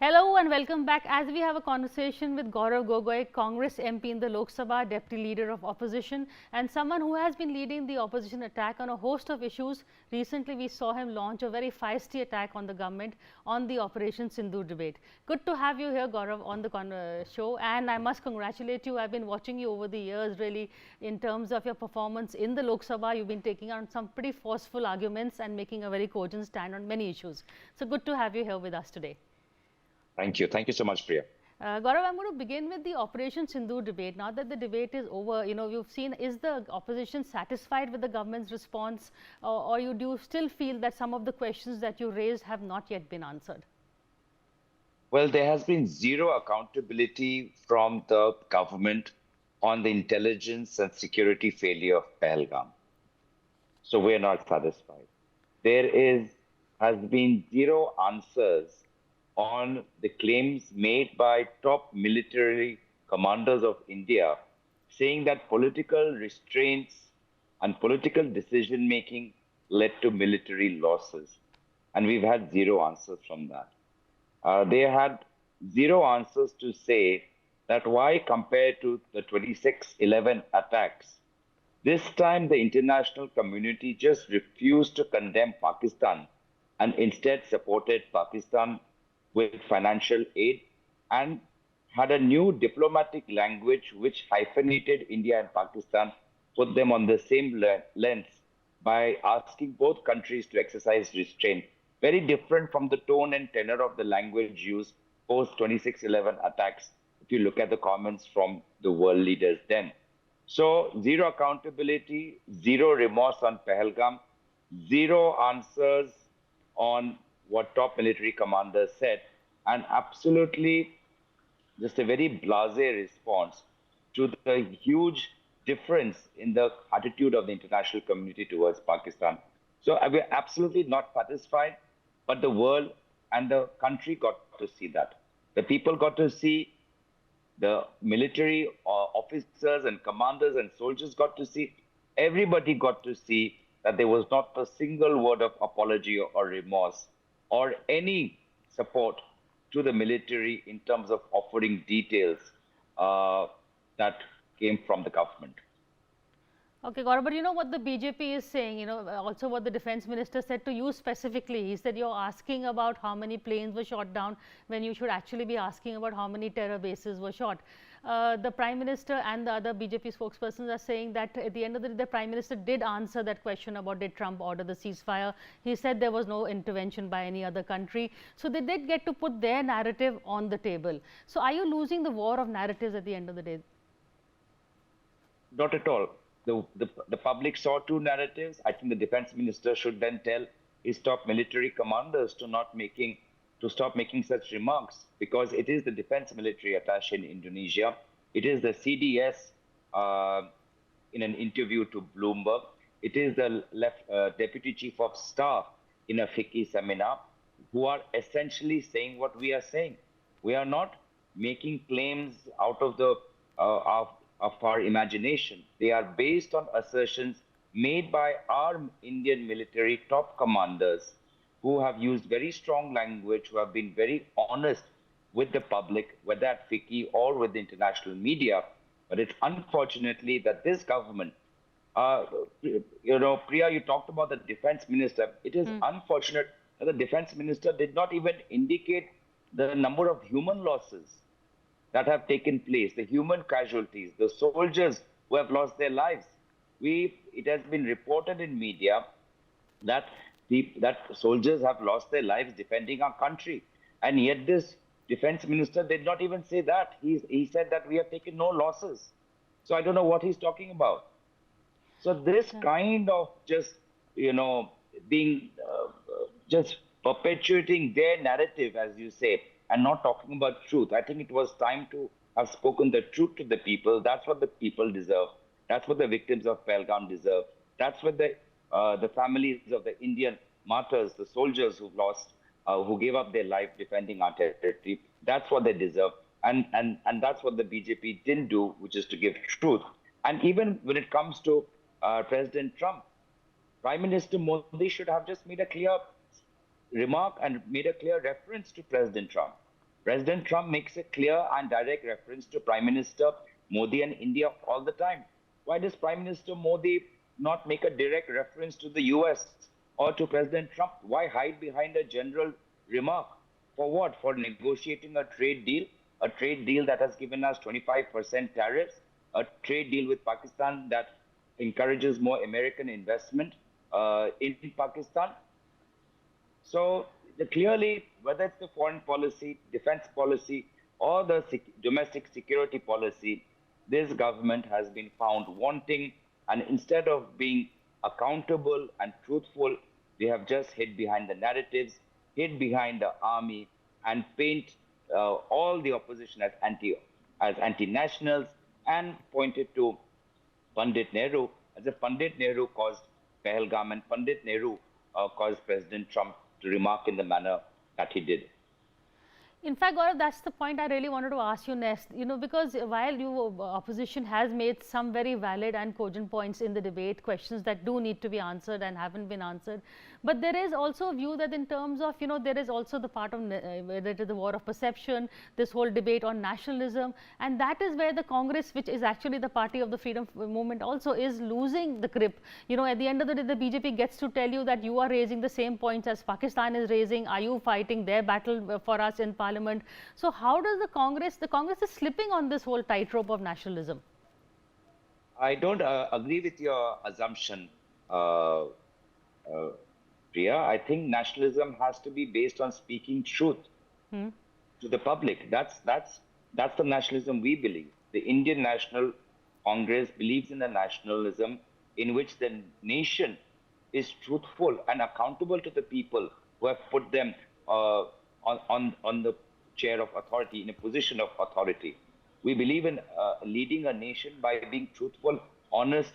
Hello and welcome back as we have a conversation with Gaurav Gogoi, Congress MP in the Lok Sabha, Deputy Leader of Opposition and someone who has been leading the opposition attack on a host of issues. Recently, we saw him launch a very feisty attack on the government on the Operation Sindoor debate. Good to have you here, Gaurav, on the show, and I must congratulate you. I've been watching you over the years really in terms of your performance in the Lok Sabha. You've been taking on some pretty forceful arguments and making a very cogent stand on many issues. So good to have you here with us today. Thank you. Thank you so much, Priya. Gaurav, I'm going to begin with the Operation Sindoor debate. Now that the debate is over, you've seen, is the opposition satisfied with the government's response or do you still feel that some of the questions that you raised have not yet been answered? Well, there has been zero accountability from the government on the intelligence and security failure of Pahalgam. So we're not satisfied. Has been zero answers on the claims made by top military commanders of India, saying that political restraints and political decision-making led to military losses. And we've had zero answers from that. They had zero answers to say that why compared to the 26/11 attacks, this time the international community just refused to condemn Pakistan and instead supported Pakistan with financial aid and had a new diplomatic language which hyphenated India and Pakistan, put them on the same length by asking both countries to exercise restraint. Very different from the tone and tenor of the language used post 26/11 attacks, if you look at the comments from the world leaders then. So, zero accountability, zero remorse on Pahalgam, zero answers on what top military commanders said, and absolutely just a very blasé response to the huge difference in the attitude of the international community towards Pakistan. So we're absolutely not satisfied, but the world and the country got to see that. The people got to see, the military officers and commanders and soldiers got to see, everybody got to see that there was not a single word of apology or remorse or any support to the military in terms of offering details that came from the government. Okay, Gaurav, but you know what the BJP is saying, also what the defense minister said to you specifically. He said you're asking about how many planes were shot down when you should actually be asking about how many terror bases were shot. The Prime Minister and the other BJP spokespersons are saying that at the end of the day, the Prime Minister did answer that question about did Trump order the ceasefire. He said there was no intervention by any other country. So they did get to put their narrative on the table. So are you losing the war of narratives at the end of the day? Not at all. The public saw two narratives. I think the defense minister should then tell his top military commanders to stop making such remarks, because it is the defense military attaché in Indonesia. It is the CDS in an interview to Bloomberg. It is the deputy chief of staff in a FICCI seminar who are essentially saying what we are saying. We are not making claims out of our imagination. They are based on assertions made by our Indian military top commanders who have used very strong language, who have been very honest with the public, whether at FICCI or with the international media. But it's unfortunately that this government, Priya, you talked about the defense minister. It is unfortunate that the defense minister did not even indicate the number of human losses that have taken place, the human casualties, the soldiers who have lost their lives. It has been reported in media that soldiers have lost their lives defending our country. And yet this defense minister did not even say that. He said that we have taken no losses. So I don't know what he's talking about. So this kind of just, being just perpetuating their narrative, as you say, and not talking about truth. I think it was time to have spoken the truth to the people. That's what the people deserve. That's what the victims of Pahalgam deserve. That's what the families of the Indian martyrs, the soldiers who've lost, who gave up their life defending our territory, that's what they deserve. And that's what the BJP didn't do, which is to give truth. And even when it comes to President Trump, Prime Minister Modi should have just made a clear remark and made a clear reference to President Trump. President Trump makes a clear and direct reference to Prime Minister Modi and India all the time. Why does Prime Minister Modi not make a direct reference to the US or to President Trump? Why hide behind a general remark? For what? For negotiating a trade deal? A trade deal that has given us 25% tariffs? A trade deal with Pakistan that encourages more American investment in Pakistan? So clearly, whether it's the foreign policy, defense policy, or the domestic security policy, this government has been found wanting. And instead of being accountable and truthful, they have just hid behind the narratives, hid behind the army, and paint all the opposition as anti-nationals, and pointed to Pandit Nehru, as if Pandit Nehru caused Pahalgam and Pandit Nehru caused President Trump to remark in the manner that he did. In fact, Gaurav, that's the point I really wanted to ask you next. Because while you opposition has made some very valid and cogent points in the debate, questions that do need to be answered and haven't been answered, but there is also a view that in terms of there is also the part of whether it is the war of perception, this whole debate on nationalism, and that is where the Congress, which is actually the party of the freedom movement, also is losing the grip. At the end of the day, the BJP gets to tell you that you are raising the same points as Pakistan is raising. Are you fighting their battle for us in Parliament? So how does the Congress is slipping on this whole tightrope of nationalism? I don't agree with your assumption, uh, Priya. I think nationalism has to be based on speaking truth to the public. That's the nationalism we believe. The Indian National Congress believes in a nationalism in which the nation is truthful and accountable to the people who have put them on the chair of authority, in a position of authority. We believe in leading a nation by being truthful, honest,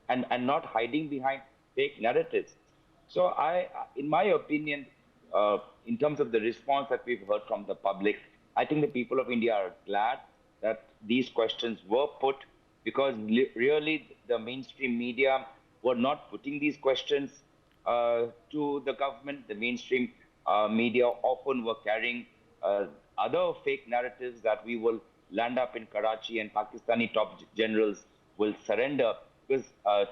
and not hiding behind fake narratives. So in my opinion, in terms of the response that we've heard from the public, I think the people of India are glad that these questions were put, because really the mainstream media were not putting these questions to the government. The mainstream media often were carrying other fake narratives that we will land up in Karachi and Pakistani top generals will surrender because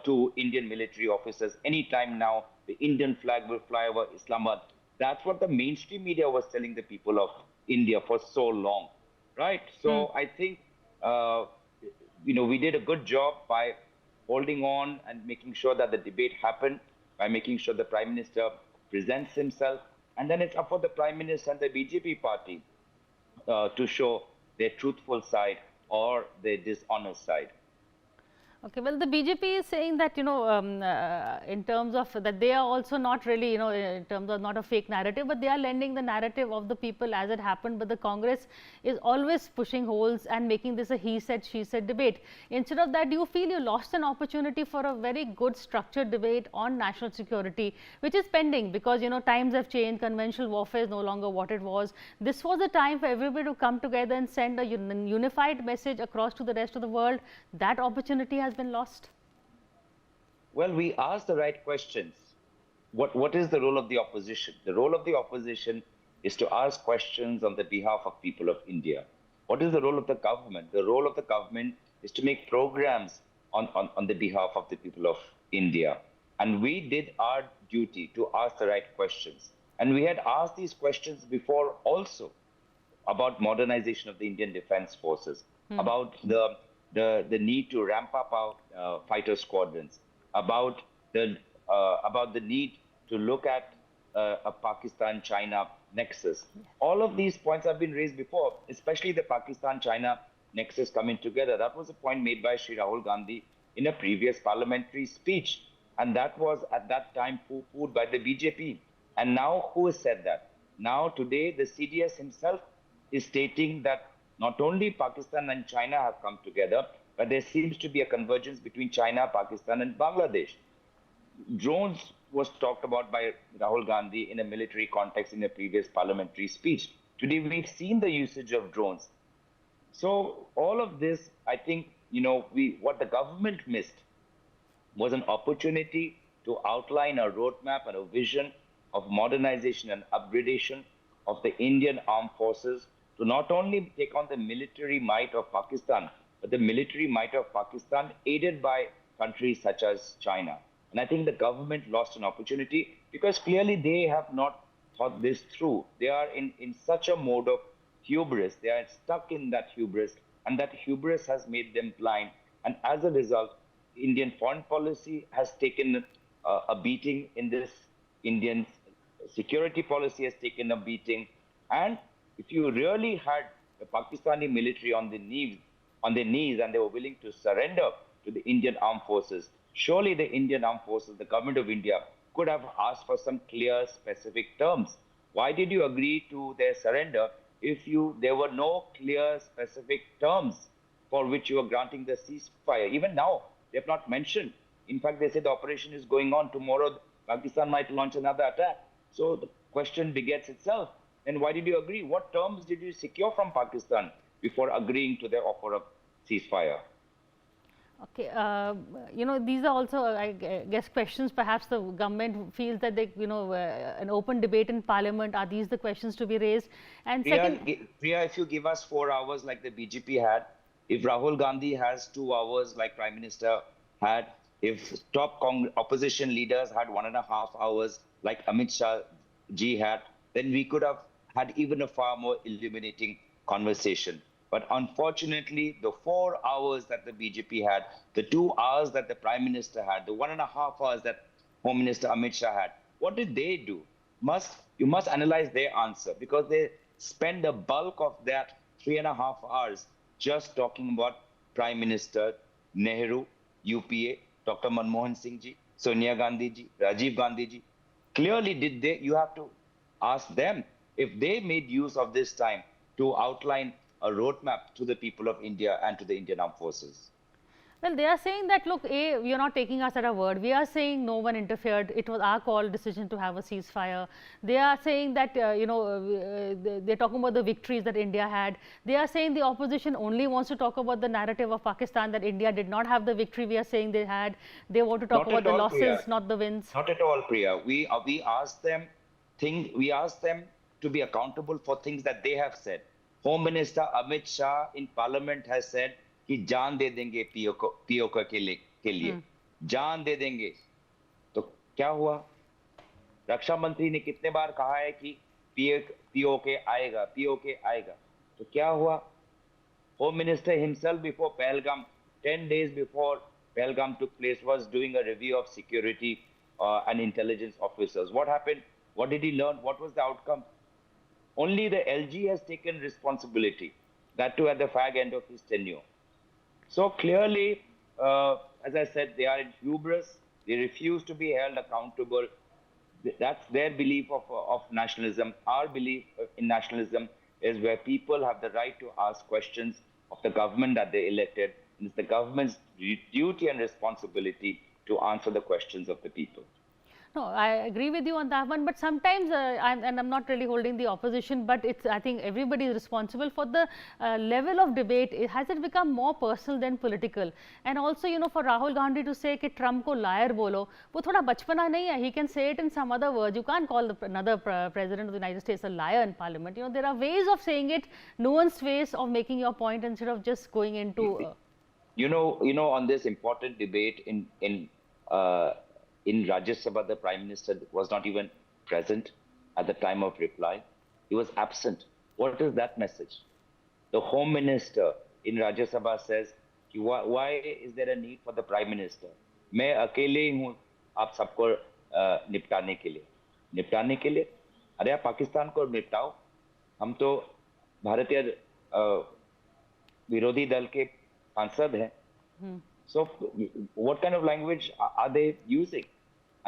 to Indian military officers anytime now. The Indian flag will fly over Islamabad. That's what the mainstream media was telling the people of India for so long, right? So I think we did a good job by holding on and making sure that the debate happened, by making sure the Prime Minister presents himself, and then it's up for the Prime Minister and the BJP party to show their truthful side or their dishonest side. Okay, well, the BJP is saying that, in terms of that they are also not really, in terms of not a fake narrative, but they are lending the narrative of the people as it happened. But the Congress is always pushing holes and making this a he said, she said debate. Instead of that, do you feel you lost an opportunity for a very good structured debate on national security, which is pending because, times have changed, conventional warfare is no longer what it was. This was a time for everybody to come together and send a unified message across to the rest of the world. That opportunity has been lost? Well, we asked the right questions. What is the role of the opposition? The role of the opposition is to ask questions on the behalf of people of India. What is the role of the government? The role of the government is to make programs on the behalf of the people of India. And we did our duty to ask the right questions. And we had asked these questions before also about modernization of the Indian Defense Forces, about the need to ramp up our fighter squadrons, about the need to look at a Pakistan-China nexus. All of these points have been raised before, especially the Pakistan-China nexus coming together. That was a point made by Shri Rahul Gandhi in a previous parliamentary speech. And that was at that time poo-pooed by the BJP. And now who has said that? Now today the CDS himself is stating that not only Pakistan and China have come together, but there seems to be a convergence between China, Pakistan and Bangladesh. Drones was talked about by Rahul Gandhi in a military context in a previous parliamentary speech. Today we've seen the usage of drones. So all of this, I think, what the government missed was an opportunity to outline a roadmap and a vision of modernization and upgradation of the Indian armed forces to not only take on the military might of Pakistan, but the military might of Pakistan aided by countries such as China. And I think the government lost an opportunity because clearly they have not thought this through. They are in such a mode of hubris. They are stuck in that hubris, and that hubris has made them blind. And as a result, Indian foreign policy has taken a beating in this. Indian security policy has taken a beating. And if you really had the Pakistani military on their knees, and they were willing to surrender to the Indian armed forces, surely the Indian armed forces, the government of India, could have asked for some clear, specific terms. Why did you agree to their surrender if there were no clear, specific terms for which you are granting the ceasefire? Even now, they have not mentioned. In fact, they say the operation is going on. Tomorrow, Pakistan might launch another attack. So the question begets itself. And why did you agree? What terms did you secure from Pakistan before agreeing to their offer of ceasefire? Okay, these are also, I guess, questions. Perhaps the government feels that an open debate in Parliament. Are these the questions to be raised? And second, Priya, if you give us 4 hours like the BJP had, if Rahul Gandhi has 2 hours like Prime Minister had, if top opposition leaders had 1.5 hours like Amit Shah ji had, then we could have had even a far more illuminating conversation. But unfortunately, the 4 hours that the BJP had, the 2 hours that the Prime Minister had, the 1.5 hours that Home Minister Amit Shah had, what did they do? You must analyze their answer, because they spend the bulk of that 3.5 hours just talking about Prime Minister Nehru, UPA, Dr. Manmohan Singh ji, Sonia Gandhi ji, Rajiv Gandhi ji. Clearly, you have to ask them if they made use of this time to outline a roadmap to the people of India and to the Indian armed forces. well, they are saying that, look, we are not taking us at our word. We are saying no one interfered. It was our call decision to have a ceasefire. They are saying that, they're talking about the victories that India had. They are saying the opposition only wants to talk about the narrative of Pakistan, that India did not have the victory we are saying they had. They want to talk about the losses, Priya. Not the wins. Not at all, Priya. We asked them to be accountable for things that they have said. Home Minister Amit Shah in Parliament has said कि जान दे देंगे PoK के लिए जान दे देंगे. तो क्या हुआ? रक्षा मंत्री ने कितने बार कहा है कि पीओके आएगा, तो क्या हुआ? Home Minister himself, before Pahalgam, 10 days before Pahalgam took place, was doing a review of security and intelligence officers. What happened? What did he learn? What was the outcome? Only the LG has taken responsibility, that too at the fag end of his tenure. So clearly, as I said, they are in hubris. They refuse to be held accountable. That's their belief of nationalism. Our belief in nationalism is where people have the right to ask questions of the government that they elected. And it's the government's duty and responsibility to answer the questions of the people. No, I agree with you on that one, but sometimes, I'm not really holding the opposition, but I think everybody is responsible for the level of debate. Has it become more personal than political? And also, for Rahul Gandhi to say कि Trump को liar बोलो, वो थोड़ा बचपना नहीं है. He can say it in some other words. You can't call another president of the United States a liar in Parliament. There are ways of saying it, nuanced ways of making your point instead of just going into. On this important debate in Rajya Sabha, the Prime Minister was not even present at the time of reply. He was absent. What is that message? The Home Minister in Rajya Sabha says, why is there a need for the Prime Minister? मैं अकेले हूँ आप सबको निपटाने के लिए. अरे आप पाकिस्तान को निपटाओ. हम तो भारतीय विरोधी दल के सांसद हैं. So what kind of language are they using?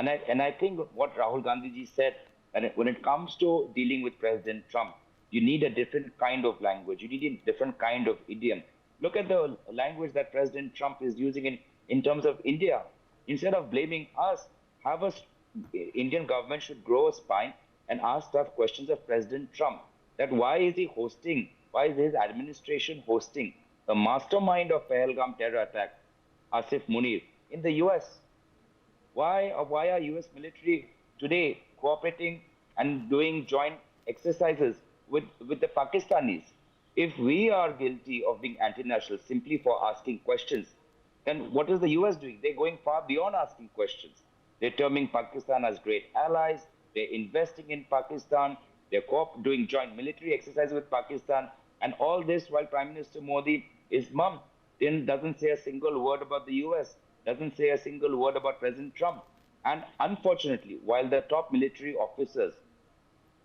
And I think what Rahul Gandhi ji said, that when it comes to dealing with President Trump, you need a different kind of language. You need a different kind of idiom. Look at the language that President Trump is using in terms of India. Instead of blaming us, Indian government should grow a spine and ask tough questions of President Trump. That why is his administration hosting the mastermind of Pahalgam terror attack, Asif Munir, in the US? Why are US military today cooperating and doing joint exercises with the Pakistanis? If we are guilty of being anti-national simply for asking questions, then what is the US doing? They're going far beyond asking questions. They're terming Pakistan as great allies. They're investing in Pakistan. They're doing joint military exercises with Pakistan. And all this while Prime Minister Modi is mum. Then doesn't say a single word about the US, doesn't say a single word about President Trump. And unfortunately, while the top military officers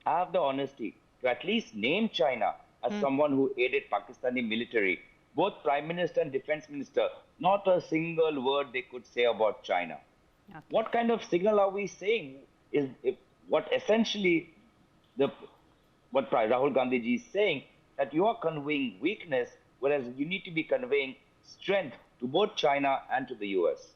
have the honesty to at least name China as someone who aided Pakistani military, both Prime Minister and Defense Minister, not a single word they could say about China. Okay. What kind of signal are we saying? Is if, what essentially the what Rahul Gandhi ji is saying, that you are conveying weakness, whereas you need to be conveying strength to both China and to the US.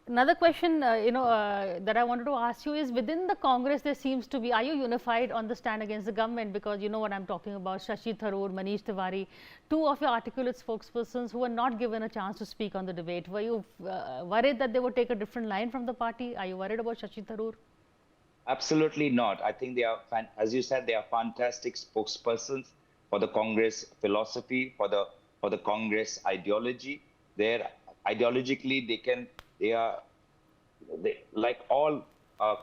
Another question, that I wanted to ask you is, within the Congress, there seems to be, are you unified on the stand against the government? Because you know what I'm talking about, Shashi Tharoor, Manish Tiwari, two of your articulate spokespersons who were not given a chance to speak on the debate. Were you worried that they would take a different line from the party? Are you worried about Shashi Tharoor? Absolutely not. I think they are, as you said, they are fantastic spokespersons for the Congress philosophy, for the Congress ideology. They're ideologically, they are, like all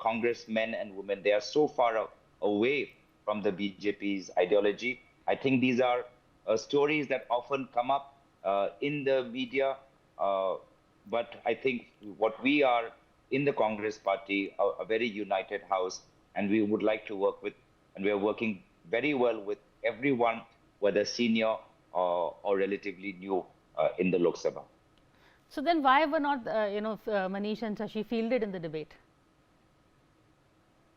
congressmen and women, they are so far away from the BJP's ideology. I think these are stories that often come up in the media, but I think what we are in the Congress party, a very united house, and we would like to work with, and we are working very well with everyone, whether senior or relatively new in the Lok Sabha. So then why were not, Manish and Shashi fielded in the debate?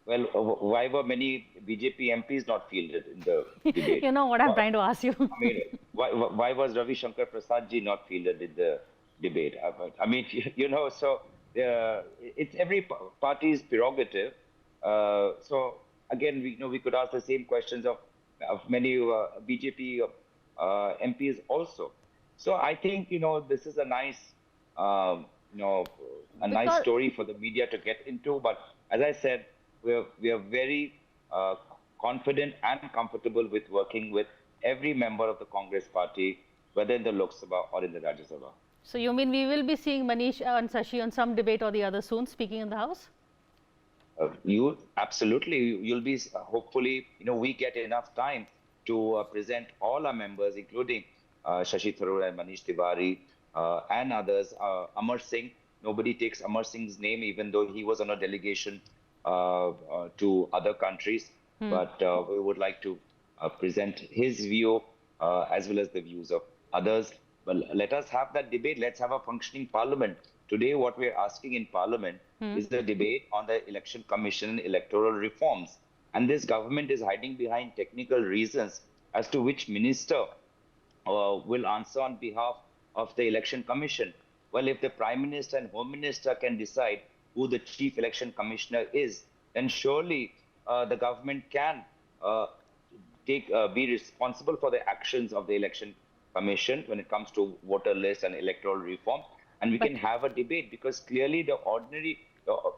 Well, why were many BJP MPs not fielded in the debate? You know what I'm trying to ask you. I mean, why was Ravi Shankar Prasad ji not fielded in the debate? I mean, so it's every party's prerogative. So again, we could ask the same questions of many BJP MPs also. So I think this is a nice a nice story for the media to get into. But as I said, we are very confident and comfortable with working with every member of the Congress party, whether in the Lok Sabha or in the Rajya Sabha. So you mean we will be seeing Manish and Shashi on some debate or the other soon, speaking in the House? You absolutely, you'll be hopefully, we get enough time to present all our members, including Shashi Tharoor and Manish Tiwari and others. Amar Singh, nobody takes Amar Singh's name, even though he was on a delegation to other countries. But we would like to present his view as well as the views of others. Well, let us have that debate. Let's have a functioning parliament. Today, what we're asking in parliament is the debate on the election commission and electoral reforms. And this government is hiding behind technical reasons as to which minister will answer on behalf of the election commission. Well, if the Prime Minister and Home Minister can decide who the Chief Election Commissioner is, then surely the government can be responsible for the actions of the election commission when it comes to voter list and electoral reform. And we can have a debate, because clearly the ordinary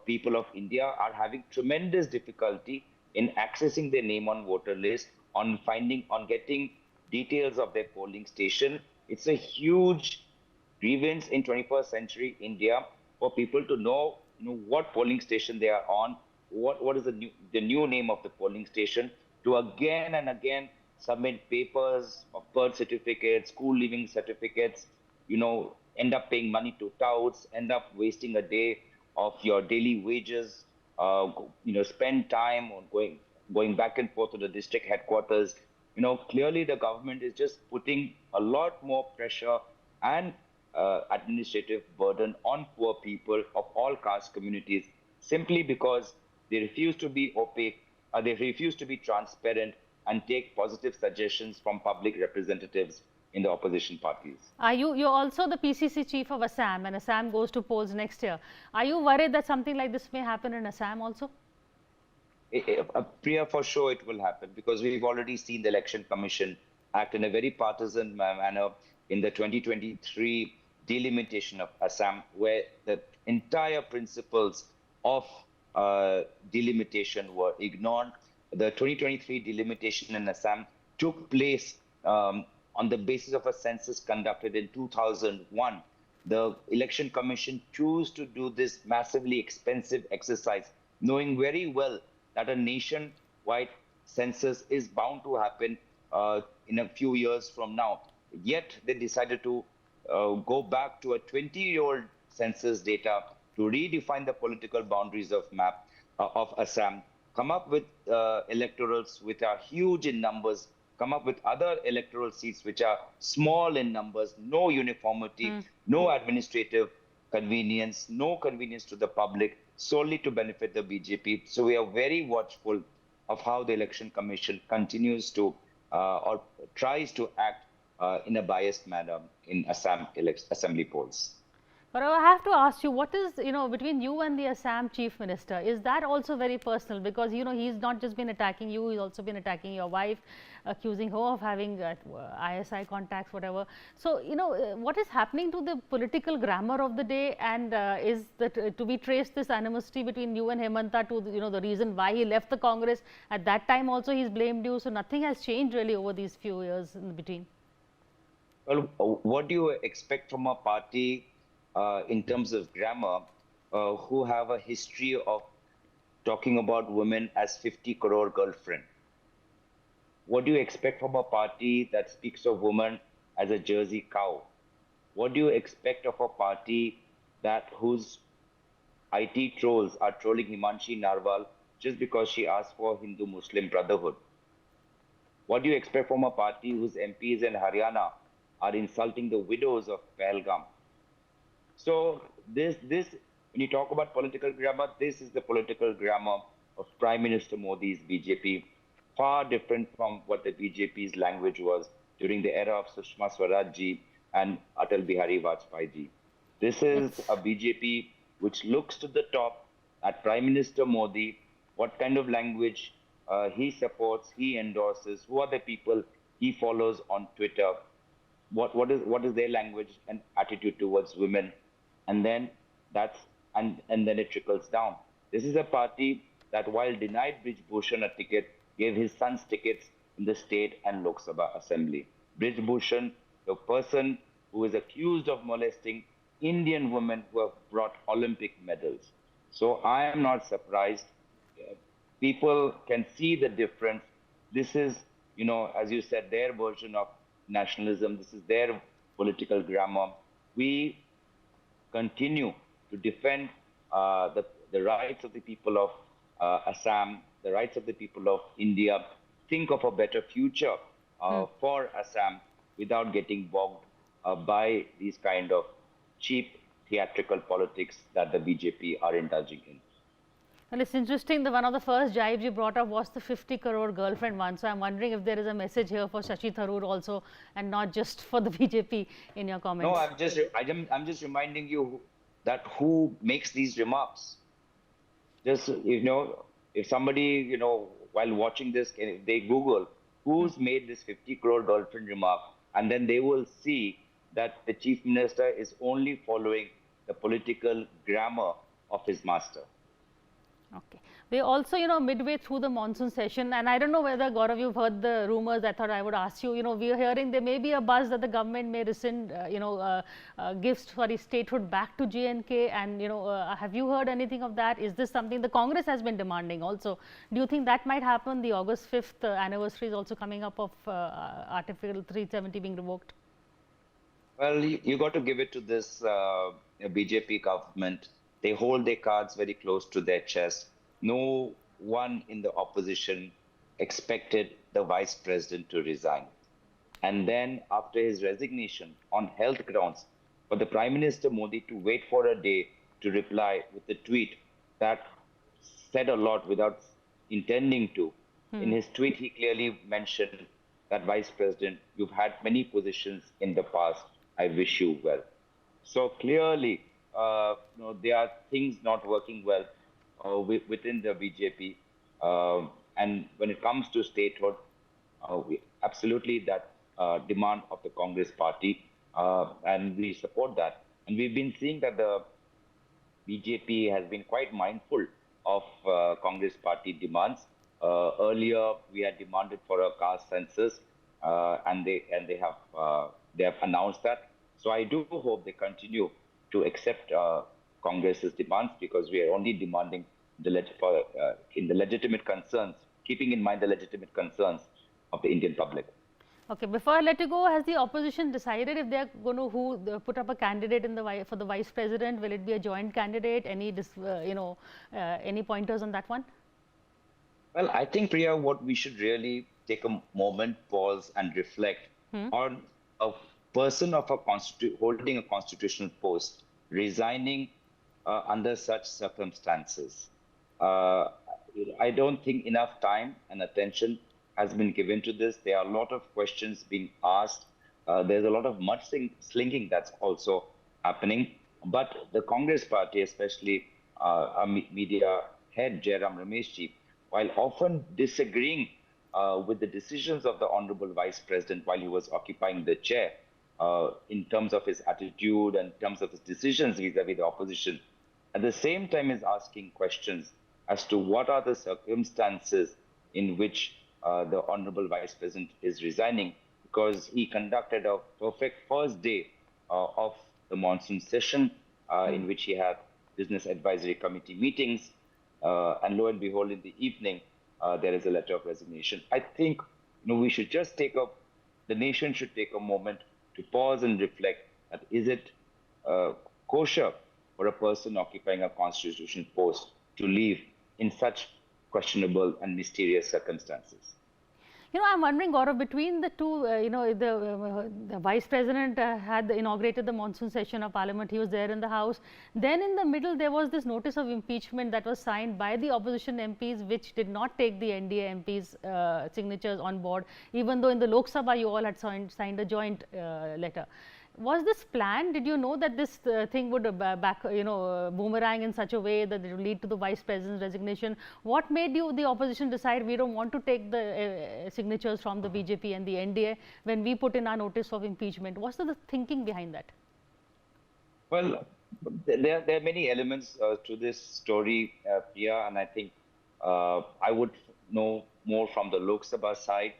people of India are having tremendous difficulty in accessing their name on voter list, on getting details of their polling station. It's a huge grievance in 21st century India for people to know, what polling station they are on, what is the new name of the polling station, to again and again submit papers of birth certificates, school leaving certificates, end up paying money to touts, end up wasting a day of your daily wages, spend time on going back and forth to the district headquarters. Clearly the government is just putting a lot more pressure and administrative burden on poor people of all caste communities, simply because they refuse to be opaque, they refuse to be transparent and take positive suggestions from public representatives in the opposition parties. You're also the PCC chief of Assam, and Assam goes to polls next year. Are you worried that something like this may happen in Assam also? Priya, for sure it will happen, because we've already seen the election commission act in a very partisan manner in the 2023 delimitation of Assam, where the entire principles of delimitation were ignored. The 2023 delimitation in Assam took place on the basis of a census conducted in 2001. The Election Commission chose to do this massively expensive exercise, knowing very well that a nationwide census is bound to happen in a few years from now. Yet they decided to go back to a 20-year-old census data to redefine the political boundaries of map of Assam, come up with electorals which are huge in numbers, come up with other electoral seats which are small in numbers, no uniformity, no administrative convenience, no convenience to the public, solely to benefit the BJP. So we are very watchful of how the Election Commission continues to or tries to act in a biased manner in Assam assembly polls. But I have to ask you, what is, between you and the Assam Chief Minister, is that also very personal? Because, he's not just been attacking you, he's also been attacking your wife, accusing her of having ISI contacts, whatever. So, what is happening to the political grammar of the day, and is that to be traced this animosity between you and Hemanta to, the reason why he left the Congress? At that time also he's blamed you, so nothing has changed really over these few years in between. Well, what do you expect from a party in terms of grammar who have a history of talking about women as 50 crore girlfriend? What do you expect from a party that speaks of women as a Jersey cow? What do you expect of a party that whose IT trolls are trolling Himanshi Narwal just because she asked for Hindu-Muslim brotherhood? What do you expect from a party whose MPs in Haryana are insulting the widows of Pahalgam? So when you talk about political grammar, this is the political grammar of Prime Minister Modi's BJP, far different from what the BJP's language was during the era of Sushma Swaraj ji and Atal Bihari Vajpayee ji. This is a BJP which looks to the top at Prime Minister Modi, what kind of language he supports, he endorses, who are the people he follows on Twitter, what is their language and attitude towards women, and then then it trickles down. This is a party that, while denied Brij Bhushan a ticket, gave his sons tickets in the state and Lok Sabha assembly. Brij Bhushan, the person who is accused of molesting Indian women who have brought Olympic medals. So I am not surprised. People can see the difference. This is, as you said, their version of nationalism. This is their political grammar. We continue to defend the rights of the people of Assam, the rights of the people of India, think of a better future for Assam without getting bogged by these kind of cheap theatrical politics that the BJP are indulging in. Well, it's interesting that one of the first jibes you brought up was the 50 crore girlfriend one. So I'm wondering if there is a message here for Shashi Tharoor also, and not just for the BJP in your comments. No, I'm just reminding you that who makes these remarks. Just if somebody while watching this, if they Google who's made this 50 crore girlfriend remark, and then they will see that the Chief Minister is only following the political grammar of his master. Okay. We also, midway through the monsoon session, and I don't know whether, Gaurav, you've heard the rumors. I thought I would ask you, we are hearing there may be a buzz that the government may rescind, gives, statehood back to JNK. And, have you heard anything of that? Is this something the Congress has been demanding also? Do you think that might happen? The August 5th anniversary is also coming up of Article 370 being revoked. Well, you got to give it to this BJP government. They hold their cards very close to their chest. No one in the opposition expected the vice president to resign. And then after his resignation on health grounds, for the Prime Minister Modi to wait for a day to reply with a tweet that said a lot without intending to. In his tweet, he clearly mentioned that, Vice President, you've had many positions in the past. I wish you well. So clearly, there are things not working well within the BJP. And when it comes to statehood, absolutely that demand of the Congress party, and we support that. And we've been seeing that the BJP has been quite mindful of Congress party demands. Earlier, we had demanded for a caste census, and they have announced that. So I do hope they continue to accept Congress's demands, because we are only demanding in the legitimate concerns, keeping in mind the legitimate concerns of the Indian public. Okay, before I let you go, has the opposition decided if they are going to put up a candidate for the vice president? Will it be a joint candidate? Any pointers on that one? Well, I think, Priya, what we should really take a moment, pause, and reflect on a person of holding a constitutional post resigning under such circumstances. I don't think enough time and attention has been given to this. There are a lot of questions being asked. There's a lot of mudslinging that's also happening. But the Congress party, especially our media head, Jairam Rameshji, while often disagreeing with the decisions of the Honorable Vice President while he was occupying the chair, in terms of his attitude and in terms of his decisions vis-a-vis the opposition, at the same time is asking questions as to what are the circumstances in which the Honorable Vice President is resigning, because he conducted a perfect first day of the monsoon session in which he had Business Advisory Committee meetings, and lo and behold, in the evening, there is a letter of resignation. I think we should just the nation should take a moment to pause and reflect that is it kosher for a person occupying a constitutional post to leave in such questionable and mysterious circumstances. I'm wondering, Gaurav, between the two, the Vice President had inaugurated the monsoon session of Parliament. He was there in the House. Then in the middle, there was this notice of impeachment that was signed by the opposition MPs, which did not take the NDA MPs' signatures on board, even though in the Lok Sabha, you all had signed a joint letter. Was this planned? Did you know that this thing would boomerang in such a way that it would lead to the Vice President's resignation? What made the opposition decide we don't want to take the signatures from the BJP and the NDA when we put in our notice of impeachment? What's the thinking behind that? Well, there are many elements to this story, Priya, and I think I would know more from the Lok Sabha side,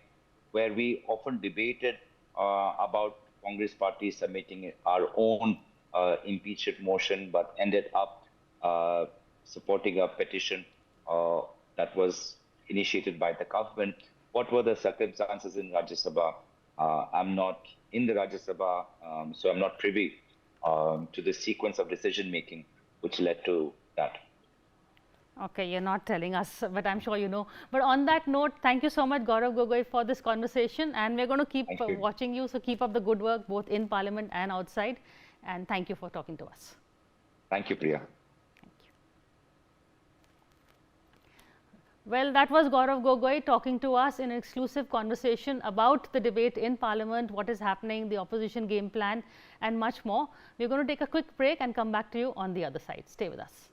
where we often debated about Congress party submitting our own impeachment motion, but ended up supporting a petition that was initiated by the government. What were the circumstances in Rajya Sabha? I'm not in the Rajya Sabha, so I'm not privy to the sequence of decision making which led to that. Okay, you're not telling us, but I'm sure you know. But on that note, thank you so much, Gaurav Gogoi, for this conversation. And we're going to keep watching you. So keep up the good work, both in Parliament and outside. And thank you for talking to us. Thank you, Priya. Thank you. Well, that was Gaurav Gogoi talking to us in an exclusive conversation about the debate in Parliament, what is happening, the opposition game plan, and much more. We're going to take a quick break and come back to you on the other side. Stay with us.